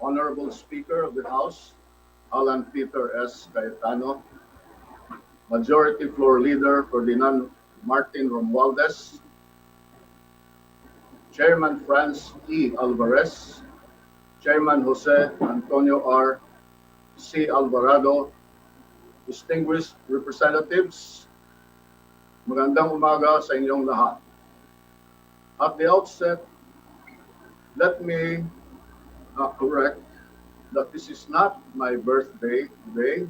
Honorable Speaker of the House, Alan Peter S. Cayetano, Majority Floor Leader Ferdinand Martin Romualdez, Chairman Franz E. Alvarez, Chairman Jose Antonio R. C. Alvarado, distinguished representatives, magandang umaga sa inyong lahat. At the outset, let me correct that this is not my birthday today.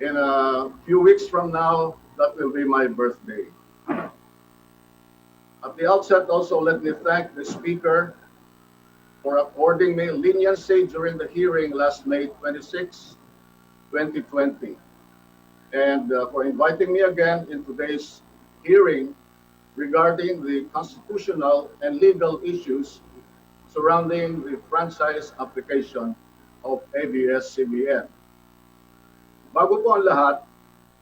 In a few weeks from now, that will be my birthday. At the outset, also, let me thank the Speaker for according me leniency during the hearing last May 26, 2020, and for inviting me again in today's hearing regarding the constitutional and legal issues surrounding the franchise application of ABS-CBN. Bago po ang lahat,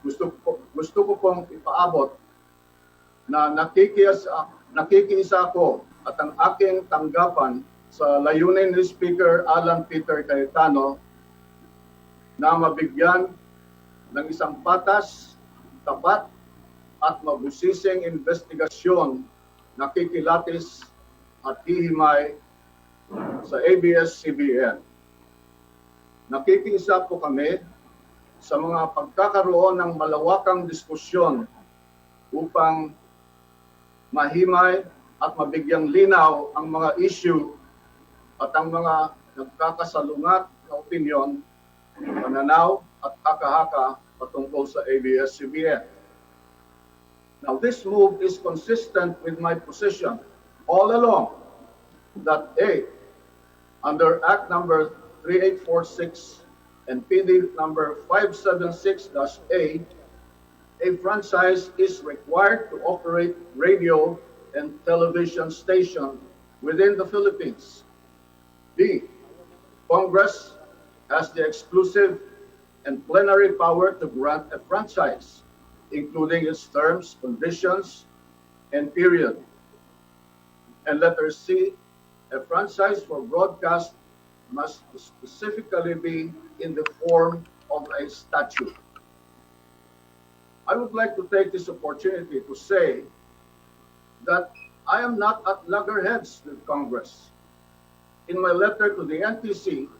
gusto ko pong ipaabot na nakikiisa ako at ang aking tanggapan sa layunin ni Speaker Alan Peter Cayetano na mabigyan ng isang patas, tapat at mabusising investigasyon na kikilatis at hihimay sa ABS-CBN. Nakikiisa po kami sa mga pagkakaroon ng malawakang diskusyon upang mahimay at mabigyang linaw ang mga issue at ang mga nagkakasalungat na opinyon, pananaw at haka-haka patungkol sa ABS-CBN. Now, this move is consistent with my position all along that A, under Act number 3846 and PD number 576-A, a franchise is required to operate radio and television station within the Philippines. B, Congress has the exclusive and plenary power to grant a franchise, including its terms, conditions, and period. And letter C, a franchise for broadcast must specifically be in the form of a statute. I would like to take this opportunity to say that I am not at loggerheads with Congress. In my letter to the NTC,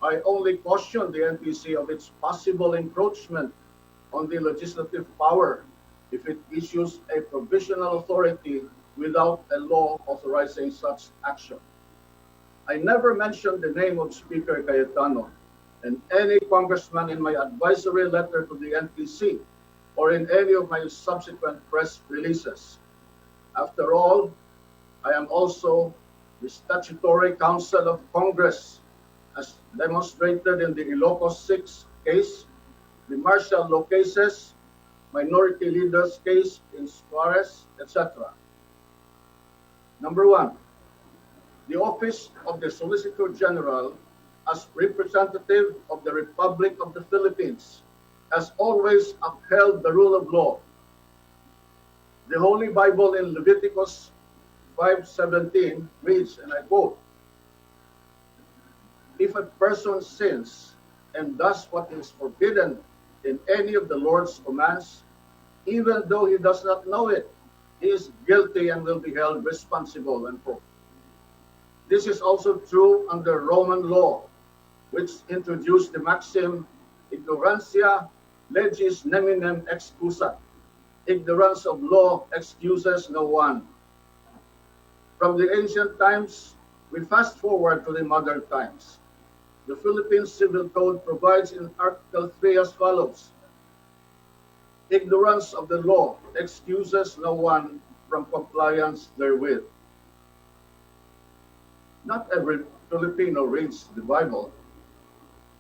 I only cautioned the NTC of its possible encroachment on the legislative power if it issues a provisional authority without a law authorizing such action. I never mentioned the name of Speaker Cayetano and any congressman in my advisory letter to the NTC or in any of my subsequent press releases. After all, I am also the statutory counsel of Congress, as demonstrated in the Ilocos 6 case, the martial law cases, minority leaders case in Suarez, etc. Number one, the office of the Solicitor General as representative of the Republic of the Philippines has always upheld the rule of law. The Holy Bible in Leviticus 5:17 reads, and I quote, "If a person sins and does what is forbidden in any of the Lord's commands, even though he does not know it, he is guilty and will be held responsible," unquote. This is also true under Roman law, which introduced the maxim, ignorantia legis neminem excusat. Ignorance of law excuses no one. From the ancient times, we fast forward to the modern times. The Philippine Civil Code provides in Article 3 as follows: ignorance of the law excuses no one from compliance therewith. Not every Filipino reads the Bible.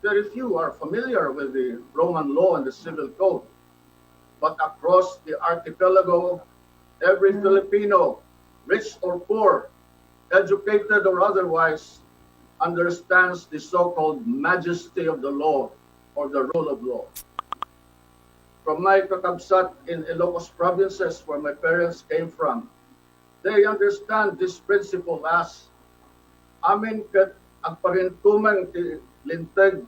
Very few are familiar with the Roman law and the Civil Code. But across the archipelago, every Filipino, rich or poor, educated or otherwise, understands the so-called majesty of the law or the rule of law. From my kakabsat in Ilocos provinces where my parents came from, they understand this principle as amin ket agparintumang ti linteg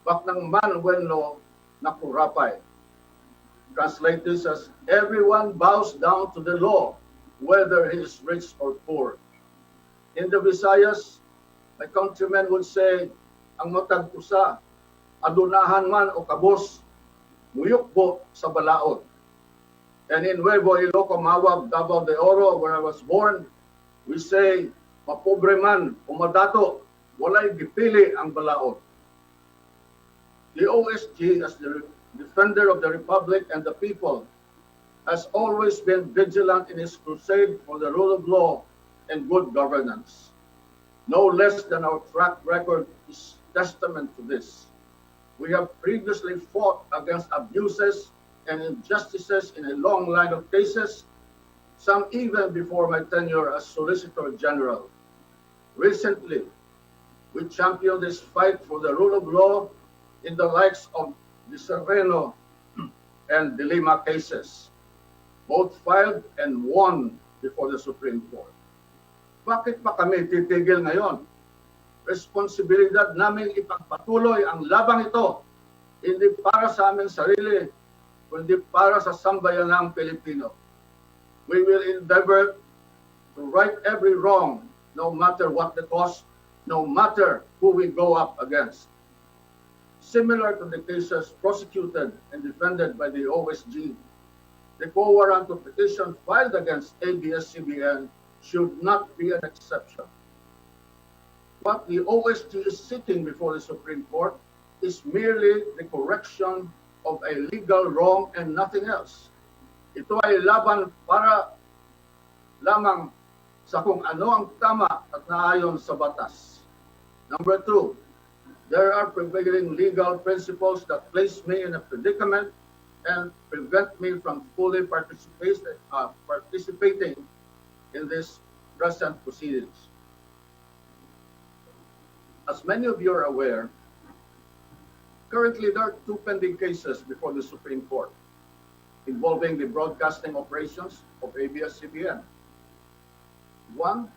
bak ng man wenno nakurapay. Translated as, everyone bows down to the law, whether he is rich or poor. In the Visayas, my countrymen would say, ang matag usa, adunahan man o kabos, muyukbo sa balaod. And in Nuevo Iloco, Mawag, Davao de Oro, where I was born, we say, mapobre man o madato, walay gipili ang balaod. The OSG, as the defender of the Republic and the people, has always been vigilant in its crusade for the rule of law and good governance. No less than our track record is testament to this. We have previously fought against abuses and injustices in a long line of cases, some even before my tenure as Solicitor General. Recently, we championed this fight for the rule of law in the likes of the Sereno and the Lima cases, both filed and won before the Supreme Court. Bakit pa kami titigil ngayon? Responsibilidad namin ipagpatuloy ang labang ito, hindi para sa aming sarili, kundi para sa sambayanang Pilipino. We will endeavor to right every wrong, no matter what the cost, no matter who we go up against. Similar to the cases prosecuted and defended by the OSG, the quo warranto petition filed against ABS-CBN should not be an exception. What the OSG is seeking before the Supreme Court is merely the correction of a legal wrong and nothing else. Ito ay laban para lamang sa kung ano ang tama at naayon sa batas. Number two, there are prevailing legal principles that place me in a predicament and prevent me from fully participating in this present proceedings. As many of you are aware, currently there are two pending cases before the Supreme Court involving the broadcasting operations of ABS-CBN. One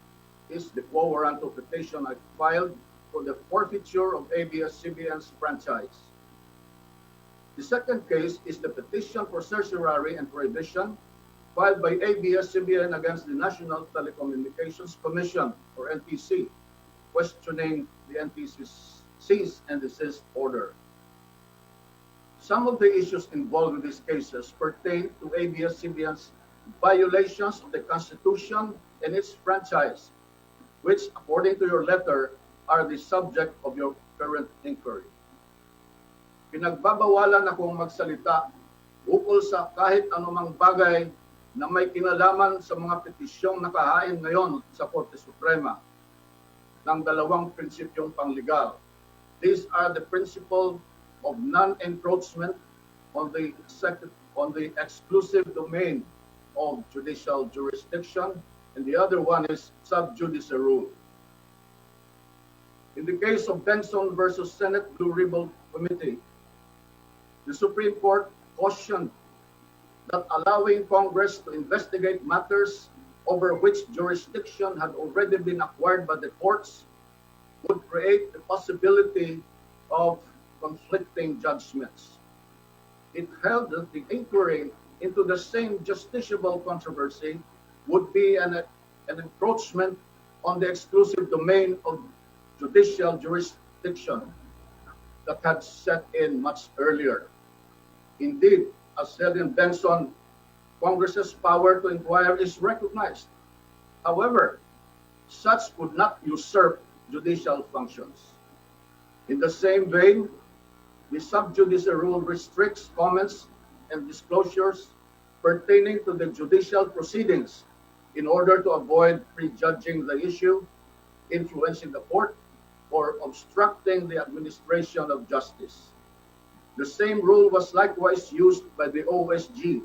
is the quo warranto petition I filed for the forfeiture of ABS-CBN's franchise. The second case is the petition for certiorari and prohibition filed by ABS-CBN against the National Telecommunications Commission, or NTC, questioning the NTC's cease and desist order. Some of the issues involved in these cases pertain to ABS-CBN's violations of the Constitution and its franchise, which, according to your letter, are the subject of your current inquiry. Pinagbabawalan akong magsalita ukol sa kahit anumang bagay na may kinalaman sa mga petisyong nakahain ngayon sa Korte Suprema ng dalawang prinsipyong pangligal. These are the principle of non-encroachment on the exclusive domain of judicial jurisdiction, and the other one is sub judice rule. In the case of Benson versus Senate Blue Ribbon Committee, the Supreme Court cautioned that allowing Congress to investigate matters over which jurisdiction had already been acquired by the courts would create the possibility of conflicting judgments. It held that the inquiry into the same justiciable controversy would be an encroachment on the exclusive domain of judicial jurisdiction that had set in much earlier. Indeed, as said in Benson, Congress's power to inquire is recognized. However, such could not usurp judicial functions. In the same vein, the sub judice rule restricts comments and disclosures pertaining to the judicial proceedings in order to avoid prejudging the issue, influencing the court, or obstructing the administration of justice. The same rule was likewise used by the OSG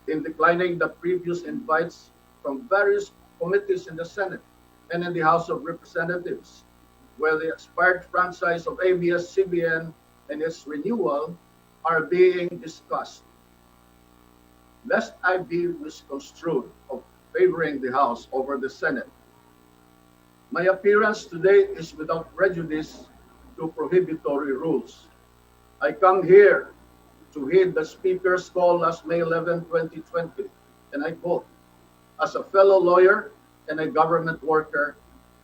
in declining the previous invites from various committees in the Senate and in the House of Representatives, where the expired franchise of ABS-CBN and its renewal are being discussed. Lest I be misconstrued of favoring the House over the Senate, My appearance today is without prejudice to prohibitory rules. I come here to heed the Speaker's call last May 11, 2020, and I quote, "As a fellow lawyer and a government worker,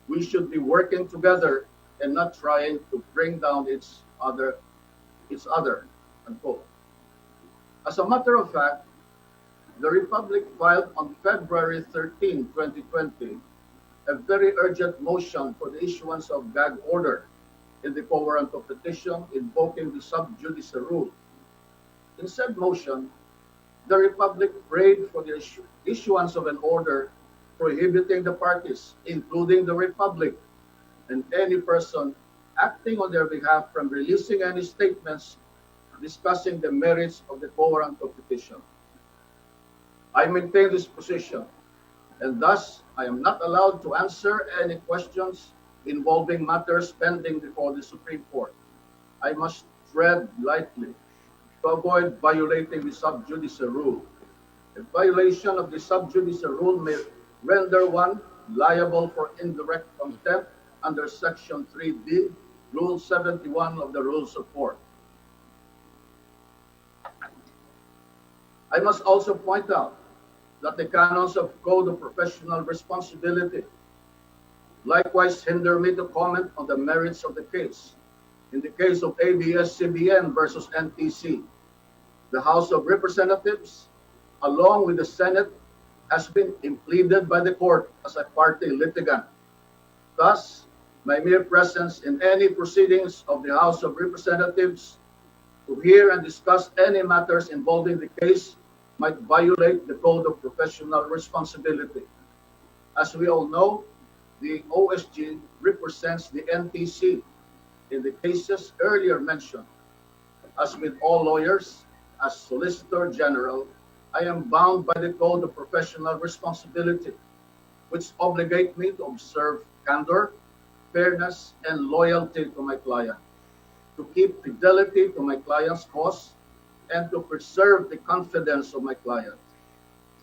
we should be working together and not trying to bring down each other, unquote. As a matter of fact, the Republic filed on February 13, 2020, a very urgent motion for the issuance of gag order in the quo warranto petition invoking the sub judice rule. In said motion, the Republic prayed for the issuance of an order prohibiting the parties, including the Republic, and any person acting on their behalf from releasing any statements discussing the merits of the quo warranto petition. I maintain this position, and thus I am not allowed to answer any questions involving matters pending before the Supreme Court. I must tread lightly to avoid violating the sub judice rule. A violation of the sub judice rule may render one liable for indirect contempt under Section 3D, Rule 71 of the Rules of Court. I must also point out that the canons of Code of Professional Responsibility likewise hinder me to comment on the merits of the case. In the case of ABS-CBN versus NTC, the House of Representatives, along with the Senate, has been impleaded by the court as a party litigant. Thus, my mere presence in any proceedings of the House of Representatives to hear and discuss any matters involving the case might violate the Code of Professional Responsibility. As we all know, the OSG represents the NTC in the cases earlier mentioned. As with all lawyers, as Solicitor General, I am bound by the Code of Professional Responsibility, which obligate me to observe candor, fairness, and loyalty to my client, to keep fidelity to my client's cause, and to preserve the confidence of my client.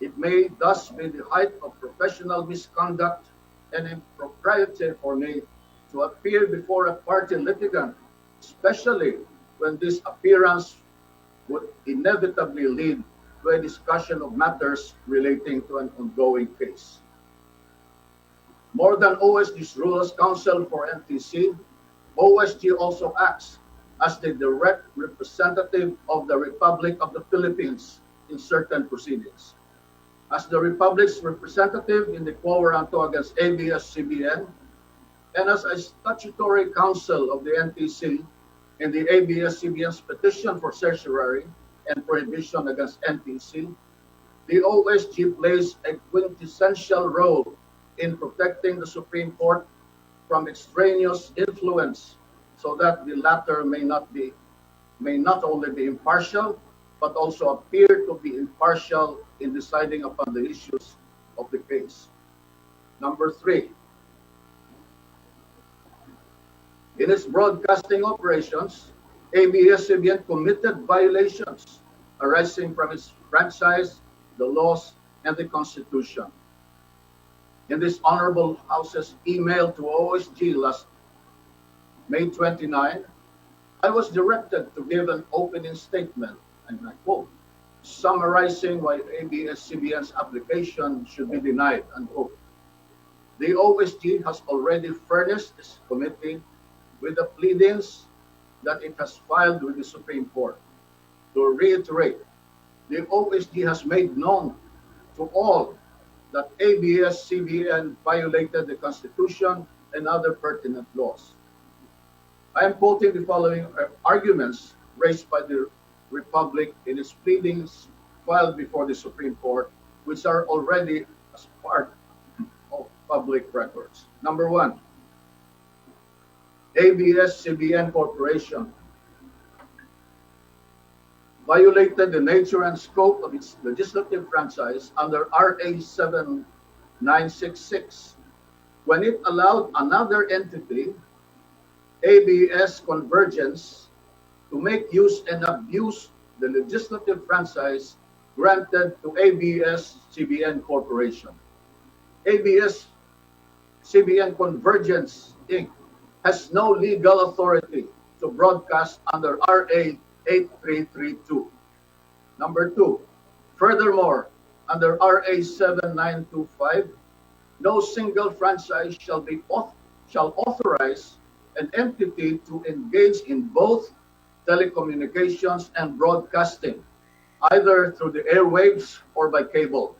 It may thus be the height of professional misconduct and impropriety for me to appear before a party litigant, especially when this appearance would inevitably lead to a discussion of matters relating to an ongoing case. More than OSG's role as counsel for NTC, OSG also acts as the direct representative of the Republic of the Philippines in certain proceedings. As the Republic's representative in the quo warranto against ABS-CBN, and as a statutory counsel of the NTC in the ABS-CBN's petition for certiorari and prohibition against NTC, the OSG plays a quintessential role in protecting the Supreme Court from extraneous influence so that the latter may not only be impartial, but also appear to be impartial in deciding upon the issues of the case. Number 3, in its broadcasting operations, ABS-CBN committed violations arising from its franchise, the laws, and the Constitution. In this Honorable House's email to OSG last May 29, I was directed to give an opening statement, and I quote, summarizing why ABS-CBN's application should be denied, unquote. The OSG has already furnished this committee with the pleadings that it has filed with the Supreme Court. To reiterate, the OSG has made known to all that ABS-CBN violated the Constitution and other pertinent laws. I am quoting the following arguments raised by the Republic in its pleadings filed before the Supreme Court, which are already as part of public records. Number 1, ABS-CBN Corporation violated the nature and scope of its legislative franchise under RA 7966 when it allowed another entity, ABS Convergence, to make use and abuse the legislative franchise granted to ABS-CBN Corporation. ABS CBN Convergence, Inc. has no legal authority to broadcast under RA 8332. Number two, furthermore, under RA 7925, no single franchise shall authorize an entity to engage in both telecommunications and broadcasting, either through the airwaves or by cable.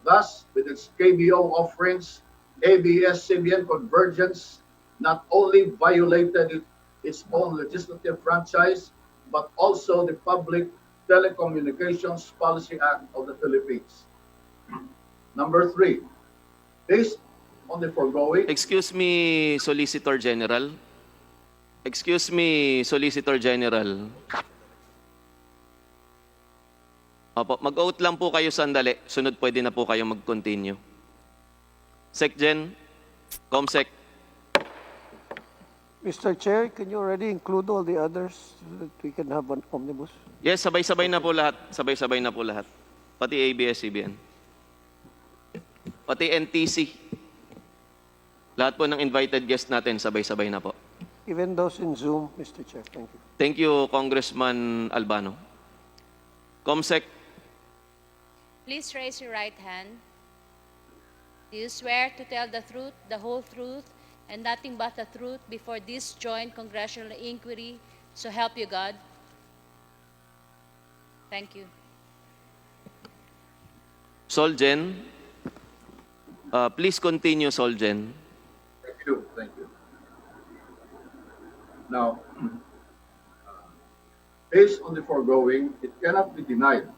Thus, with its KBO offerings, ABS-CBN Convergence not only violated its own legislative franchise, but also the Public Telecommunications Policy Act of the Philippines. Number three, based on the foregoing. Excuse me, Solicitor General. Excuse me, Solicitor General. Opo, mag-oath lang po kayo sandali. Sunod pwede na po kayo mag-continue. SecGen, ComSec. Mr. Chair, can you already include all the others so that we can have an omnibus? Yes, sabay-sabay na po lahat. Sabay-sabay na po lahat. Pati ABS-CBN. Pati NTC. Lahat po ng invited guest natin, sabay-sabay na po. Even those in Zoom, Mr. Chair. Thank you. Thank you, Congressman Albano. ComSec. Please raise your right hand. Do you swear to tell the truth, the whole truth, and nothing but the truth before this joint congressional inquiry, so help you God? Thank you. Solgen. Please continue, Solgen. Thank you. Thank you. Now, based on the foregoing, it cannot be denied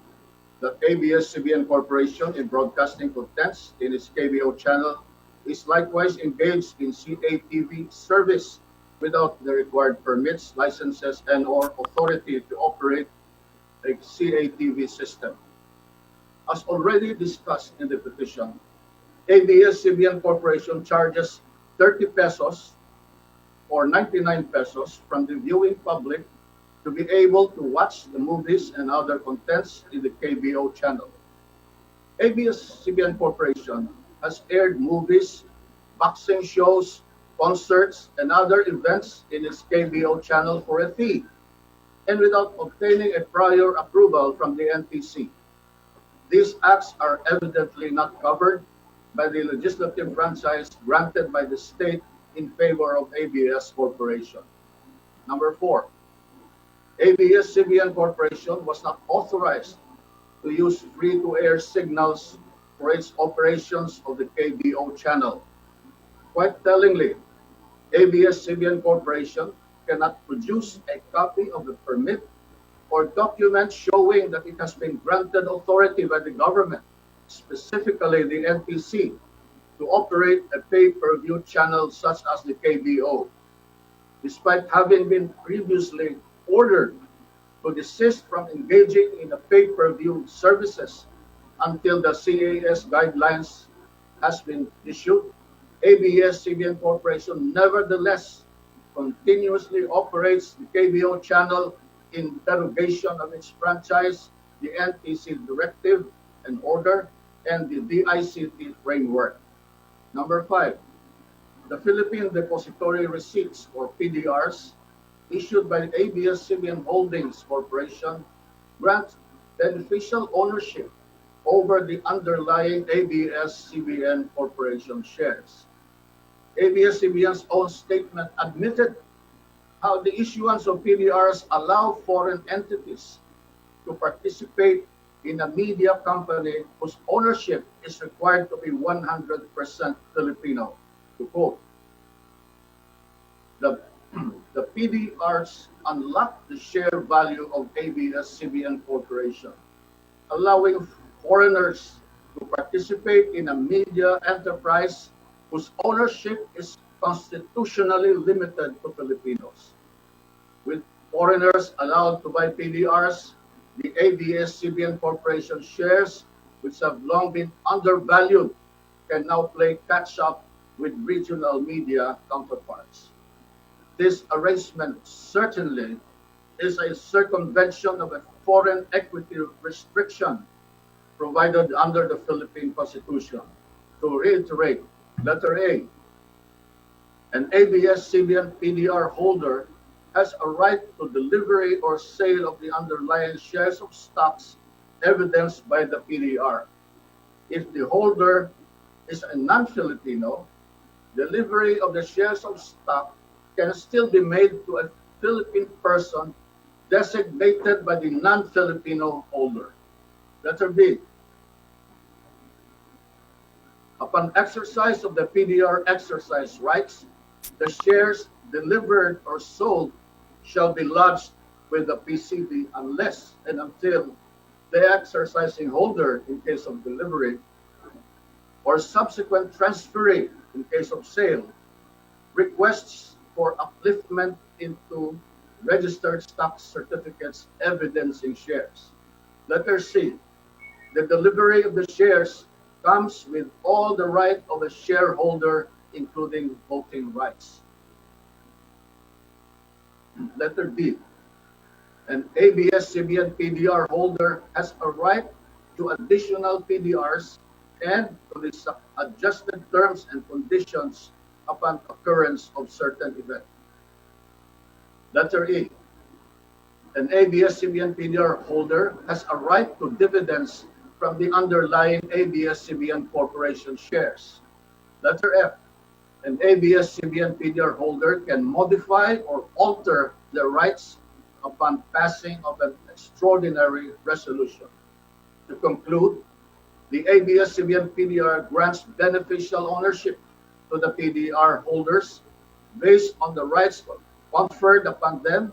that ABS-CBN Corporation in broadcasting contents in its KBO channel is likewise engaged in CATV service without the required permits, licenses, and/or authority to operate a CATV system. As already discussed in the petition, ABS-CBN Corporation charges 30 pesos or 99 pesos from the viewing public to be able to watch the movies and other contents in the KBO channel. ABS-CBN Corporation has aired movies, boxing shows, concerts, and other events in its KBO channel for a fee and without obtaining a prior approval from the NTC. These acts are evidently not covered by the legislative franchise granted by the state in favor of ABS Corporation. Number four, ABS-CBN Corporation was not authorized to use free-to-air signals for its operations of the KBO channel. Quite tellingly, ABS-CBN Corporation cannot produce a copy of the permit or document showing that it has been granted authority by the government, specifically the NTC, to operate a pay-per-view channel such as the KBO, despite having been previously ordered to desist from engaging in the pay-per-view services until the CAS guidelines has been issued. ABS-CBN Corporation nevertheless continuously operates the KBO channel in derogation of its franchise, the NTC directive and order, and the DICT framework. Number five, the Philippine Depository Receipts, or PDRs, issued by the ABS-CBN Holdings Corporation grant beneficial ownership over the underlying ABS-CBN Corporation shares. ABS-CBN's own statement admitted how the issuance of PDRs allow foreign entities to participate in a media company whose ownership is required to be 100% Filipino. To quote, the PDRs unlock the share value of ABS-CBN Corporation, allowing foreigners to participate in a media enterprise whose ownership is constitutionally limited to Filipinos. With foreigners allowed to buy PDRs, the ABS-CBN Corporation shares, which have long been undervalued, can now play catch-up with regional media counterparts. This arrangement certainly is a circumvention of a foreign equity restriction provided under the Philippine Constitution. To reiterate, Letter A, an ABS-CBN PDR holder has a right to delivery or sale of the underlying shares of stocks evidenced by the PDR. If the holder is a non-Filipino, delivery of the shares of stock can still be made to a Philippine person designated by the non-Filipino holder. Letter B, upon exercise of the PDR exercise rights, the shares delivered or sold shall be lodged with the PCB unless and until the exercising holder, in case of delivery, or subsequent transferee, in case of sale, requests for upliftment into registered stock certificates evidencing shares. Letter C, the delivery of the shares comes with all the right of a shareholder, including voting rights. Letter D, an ABS-CBN PDR holder has a right to additional PDRs and to the adjusted terms and conditions upon occurrence of certain event. Letter E, an ABS-CBN PDR holder has a right to dividends from the underlying ABS-CBN Corporation shares. Letter F, an ABS-CBN PDR holder can modify or alter their rights upon passing of an extraordinary resolution. To conclude, the ABS-CBN PDR grants beneficial ownership to the PDR holders based on the rights conferred upon them,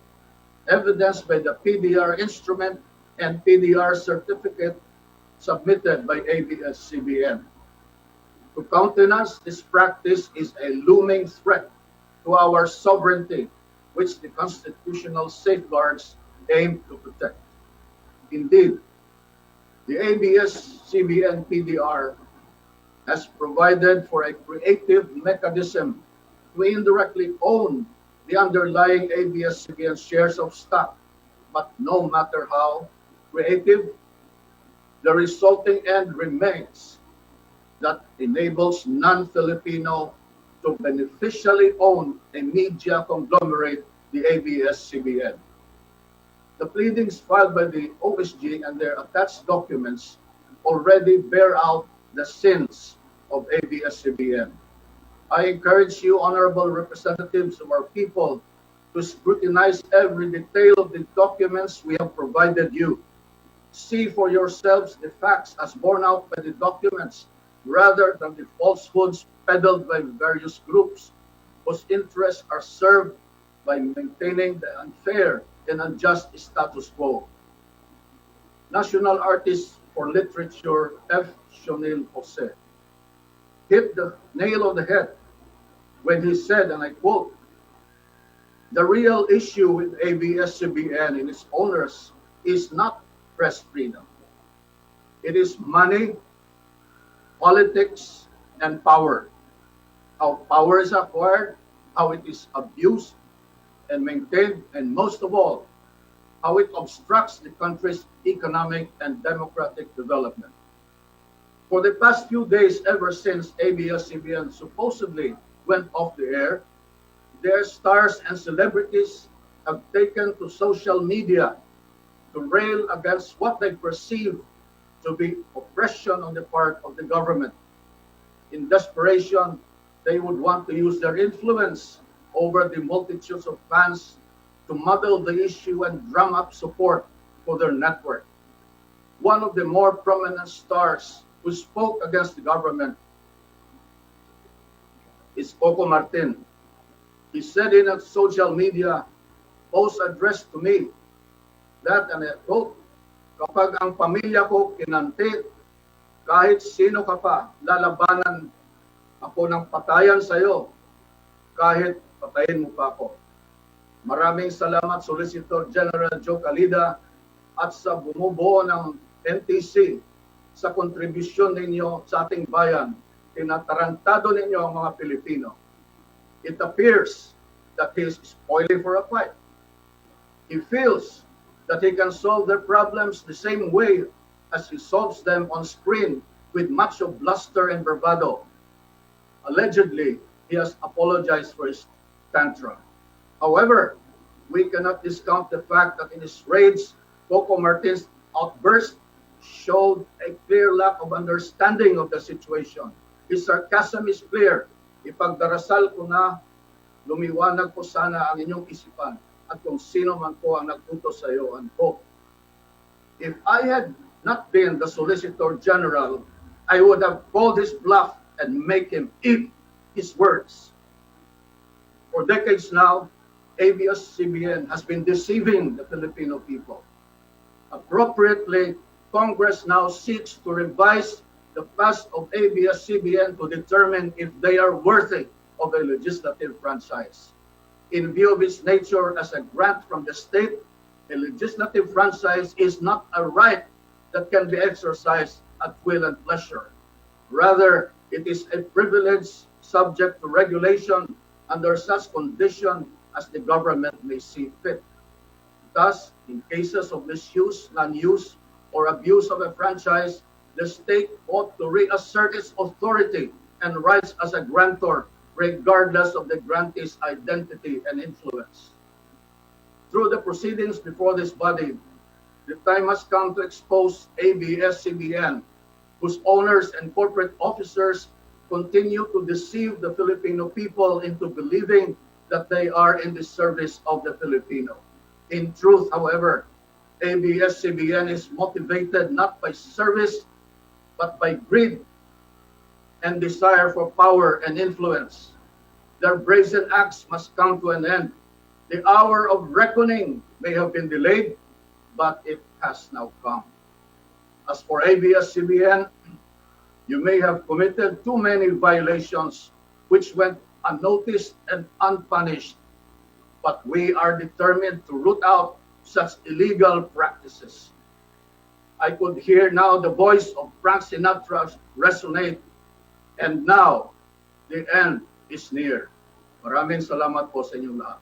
evidenced by the PDR instrument and PDR certificate submitted by ABS-CBN. To countenance this practice is a looming threat to our sovereignty, which the constitutional safeguards aim to protect. Indeed, the ABS-CBN PDR has provided for a creative mechanism to indirectly own the underlying ABS-CBN shares of stock, but no matter how creative, the resulting end remains that enables non-Filipino to beneficially own a media conglomerate, the ABS-CBN. The pleadings filed by the OSG and their attached documents already bear out the sins of ABS-CBN. I encourage you, honorable representatives of our people, to scrutinize every detail of the documents we have provided you. See for yourselves the facts as borne out by the documents, rather than the falsehoods peddled by various groups whose interests are served by maintaining the unfair and unjust status quo. National Artist for Literature F. Shonil Jose hit the nail on the head when he said, and I quote, "The real issue with ABS-CBN and its owners is not press freedom. It is money, politics, and power. How power is acquired, how it is abused and maintained, and most of all, how it obstructs the country's economic and democratic development." For the past few days, ever since ABS-CBN supposedly went off the air, their stars and celebrities have taken to social media to rail against what they perceive to be oppression on the part of the government. In desperation, they would want to use their influence over the multitudes of fans to muddle the issue and drum up support for their network. One of the more prominent stars who spoke against the government is Coco Martin. He said in a social media post addressed to me that, and I quote, "Kapag ang pamilya ko kinanti, kahit sino ka pa, lalabanan ako ng patayan sa iyo, kahit patayin mo pa ako." Maraming salamat, Solicitor General Joe Calida, at sa bumubuo ng NTC sa kontribusyon ninyo sa ating bayan. Tinatarantado ninyo ang mga Pilipino. It appears that he is spoiling for a fight. He feels that he can solve their problems the same way as he solves them on screen with much of bluster and bravado. allegedly he has apologized for his tantrum. However, we cannot discount the fact that in his rage, Coco Martin's outburst showed a clear lack of understanding of the situation. His sarcasm is clear. Ipagdarasal ko na lumiwanag po sana ang inyong isipan at kung sino man po ang nagtutos sa iyo, and hope. If I had not been the Solicitor General, I would have called his bluff and make him eat his words. For decades now, ABS-CBN has been deceiving the Filipino people. Appropriately, Congress now seeks to revise the past of ABS-CBN to determine if they are worthy of a legislative franchise. In view of its nature as a grant from the state, a legislative franchise is not a right that can be exercised at will and pleasure. Rather, it is a privilege subject to regulation under such condition as the government may see fit. Thus, in cases of misuse, non-use, or abuse of a franchise, the state ought to reassert its authority and rights as a grantor, regardless of the grantee's identity and influence. Through the proceedings before this body, the time has come to expose ABS-CBN, whose owners and corporate officers continue to deceive the Filipino people into believing that they are in the service of the Filipino. In truth, however, ABS-CBN is motivated not by service, but by greed and desire for power and influence. Their brazen acts must come to an end. The hour of reckoning may have been delayed, but it has now come. As for ABS-CBN, you may have committed too many violations which went unnoticed and unpunished, but we are determined to root out such illegal practices. I could hear now the voice of Frank Sinatra resonate, and now the end is near. Maraming salamat po sa inyong lahat.